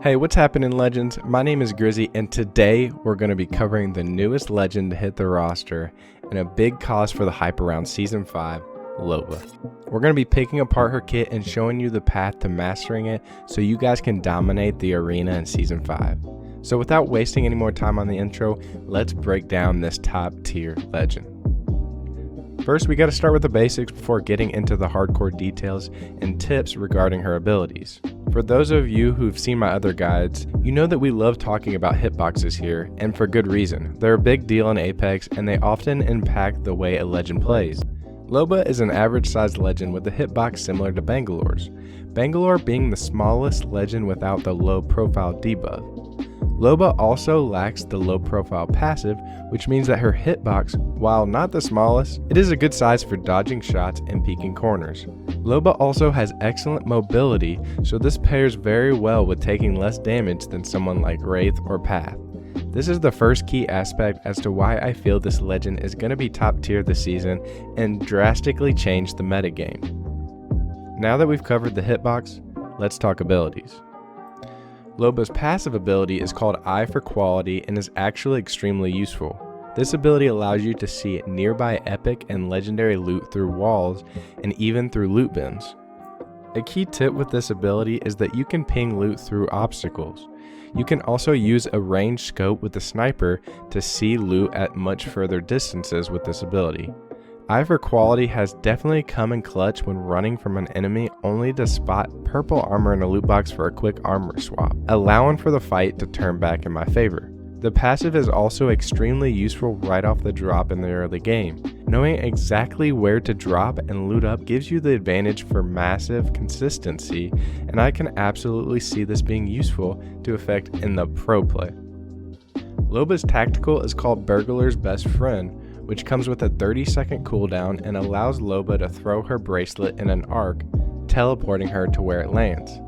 Hey, what's happening, Legends? My name is Grizzy, and today we're going to be covering the newest legend to hit the roster and a big cause for the hype around Season 5, Loba. We're going to be picking apart her kit and showing you the path to mastering it so you guys can dominate the arena in Season 5. So without wasting any more time on the intro, let's break down this top tier legend. First, we got to start with the basics before getting into the hardcore details and tips regarding her abilities. For those of you who've seen my other guides, you know that we love talking about hitboxes here, and for good reason. They're a big deal in Apex, and they often impact the way a legend plays. Loba is an average-sized legend with a hitbox similar to Bangalore's, Bangalore being the smallest legend without the low-profile debuff. Loba also lacks the low-profile passive, which means that her hitbox, while not the smallest, it is a good size for dodging shots and peeking corners. Loba also has excellent mobility, so this pairs very well with taking less damage than someone like Wraith or Path. This is the first key aspect as to why I feel this legend is going to be top tier this season and drastically change the metagame. Now that we've covered the hitbox, let's talk abilities. Loba's passive ability is called Eye for Quality and is actually extremely useful. This ability allows you to see nearby epic and legendary loot through walls and even through loot bins. A key tip with this ability is that you can ping loot through obstacles. You can also use a ranged scope with the sniper to see loot at much further distances with this ability. Eye for Quality has definitely come in clutch when running from an enemy only to spot purple armor in a loot box for a quick armor swap, allowing for the fight to turn back in my favor. The passive is also extremely useful right off the drop in the early game. Knowing exactly where to drop and loot up gives you the advantage for massive consistency, and I can absolutely see this being useful to effect in the pro play. Loba's tactical is called Burglar's Best Friend, which comes with a 30-second cooldown and allows Loba to throw her bracelet in an arc, teleporting her to where it lands.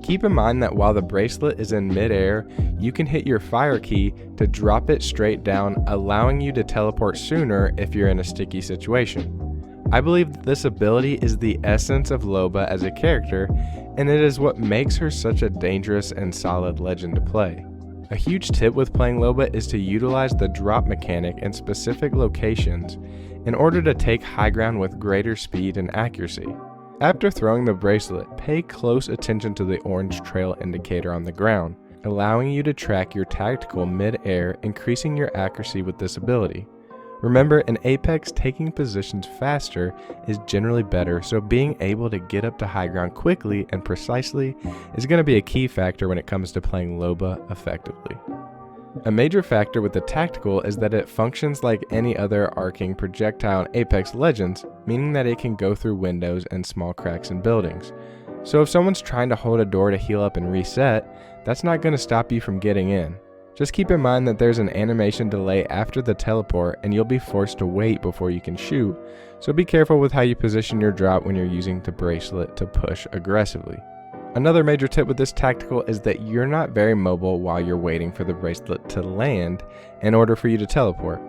Keep in mind that while the bracelet is in mid-air, you can hit your fire key to drop it straight down, allowing you to teleport sooner if you're in a sticky situation. I believe that this ability is the essence of Loba as a character, and it is what makes her such a dangerous and solid legend to play. A huge tip with playing Loba is to utilize the drop mechanic in specific locations in order to take high ground with greater speed and accuracy. After throwing the bracelet, pay close attention to the orange trail indicator on the ground, allowing you to track your tactical mid-air, increasing your accuracy with this ability. Remember, in Apex, taking positions faster is generally better, so being able to get up to high ground quickly and precisely is going to be a key factor when it comes to playing Loba effectively. A major factor with the tactical is that it functions like any other arcing projectile in Apex Legends, meaning that it can go through windows and small cracks in buildings. So if someone's trying to hold a door to heal up and reset, that's not going to stop you from getting in. Just keep in mind that there's an animation delay after the teleport and you'll be forced to wait before you can shoot, so be careful with how you position your drop when you're using the bracelet to push aggressively. Another major tip with this tactical is that you're not very mobile while you're waiting for the bracelet to land in order for you to teleport.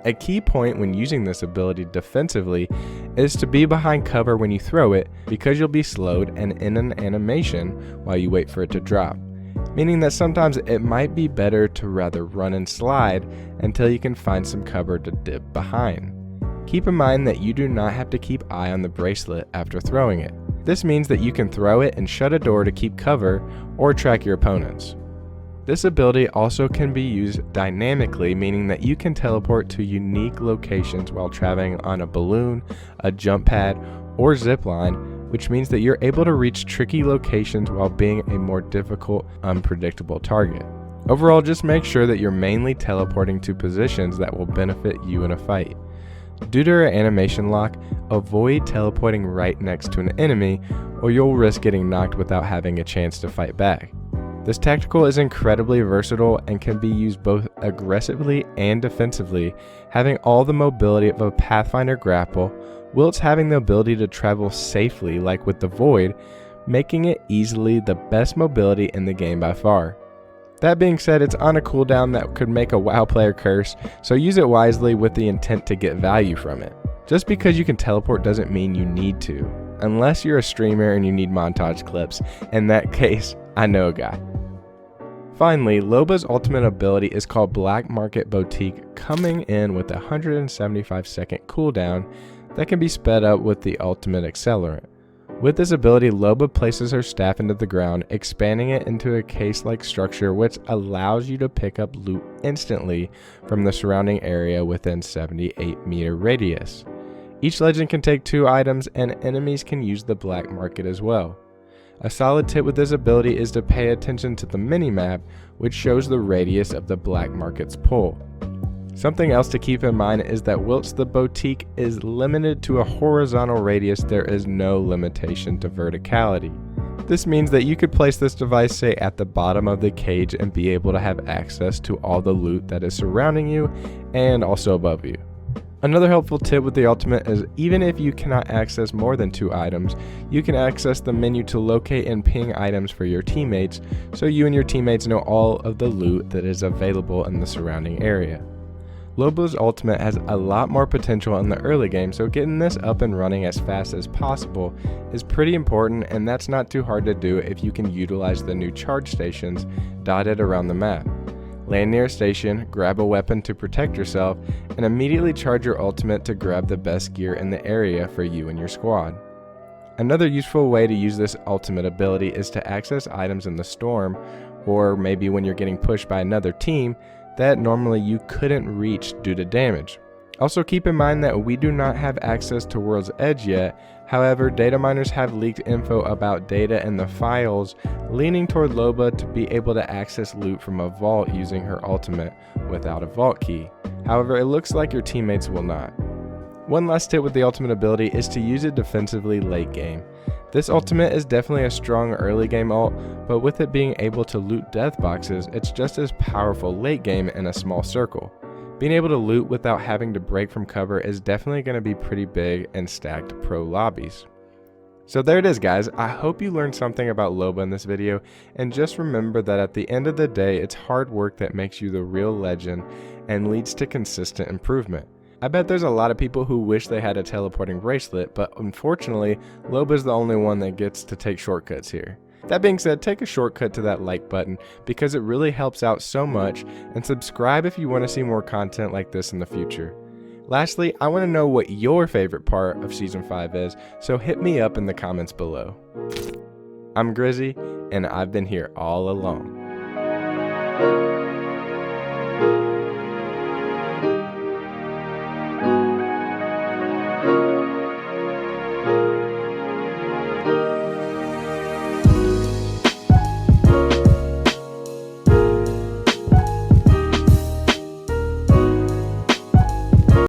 A key point when using this ability defensively is to be behind cover when you throw it, because you'll be slowed and in an animation while you wait for it to drop. Meaning that sometimes it might be better to rather run and slide until you can find some cover to dip behind. Keep in mind that you do not have to keep eye on the bracelet after throwing it. This means that you can throw it and shut a door to keep cover or track your opponents. This ability also can be used dynamically, meaning that you can teleport to unique locations while traveling on a balloon, a jump pad, or zip line, which means that you're able to reach tricky locations while being a more difficult, unpredictable target. Overall, just make sure that you're mainly teleporting to positions that will benefit you in a fight. Due to her animation lock, avoid teleporting right next to an enemy, or you'll risk getting knocked without having a chance to fight back. This tactical is incredibly versatile and can be used both aggressively and defensively, having all the mobility of a Pathfinder grapple, whilst having the ability to travel safely like with the Void, making it easily the best mobility in the game by far. That being said, it's on a cooldown that could make a WoW player curse, so use it wisely with the intent to get value from it. Just because you can teleport doesn't mean you need to, unless you're a streamer and you need montage clips. In that case, I know a guy. Finally, Loba's ultimate ability is called Black Market Boutique, coming in with a 175-second cooldown that can be sped up with the ultimate accelerant. With this ability, Loba places her staff into the ground, expanding it into a case-like structure which allows you to pick up loot instantly from the surrounding area within 78-meter radius. Each legend can take 2 items, and enemies can use the black market as well. A solid tip with this ability is to pay attention to the mini-map, which shows the radius of the black market's pull. Something else to keep in mind is that whilst the boutique is limited to a horizontal radius, there is no limitation to verticality. This means that you could place this device, say, at the bottom of the cage and be able to have access to all the loot that is surrounding you and also above you. Another helpful tip with the ultimate is even if you cannot access more than 2 items, you can access the menu to locate and ping items for your teammates, so you and your teammates know all of the loot that is available in the surrounding area. Loba's ultimate has a lot more potential in the early game, so getting this up and running as fast as possible is pretty important, and that's not too hard to do if you can utilize the new charge stations dotted around the map. Land near a station, grab a weapon to protect yourself, and immediately charge your ultimate to grab the best gear in the area for you and your squad. Another useful way to use this ultimate ability is to access items in the storm, or maybe when you're getting pushed by another team that normally you couldn't reach due to damage. Also keep in mind that we do not have access to World's Edge yet. However, data miners have leaked info about data in the files, leaning toward Loba to be able to access loot from a vault using her ultimate without a vault key. However, it looks like your teammates will not. One last tip with the ultimate ability is to use it defensively late game. This ultimate is definitely a strong early game ult, but with it being able to loot death boxes, it's just as powerful late game in a small circle. Being able to loot without having to break from cover is definitely going to be pretty big in stacked pro lobbies. So there it is, guys. I hope you learned something about Loba in this video, and just remember that at the end of the day, it's hard work that makes you the real legend and leads to consistent improvement. I bet there's a lot of people who wish they had a teleporting bracelet, but unfortunately, Loba's the only one that gets to take shortcuts here. That being said, take a shortcut to that like button because it really helps out so much, and subscribe if you want to see more content like this in the future. Lastly, I want to know what your favorite part of Season 5 is, so hit me up in the comments below. I'm Grizzy, and I've been here all along.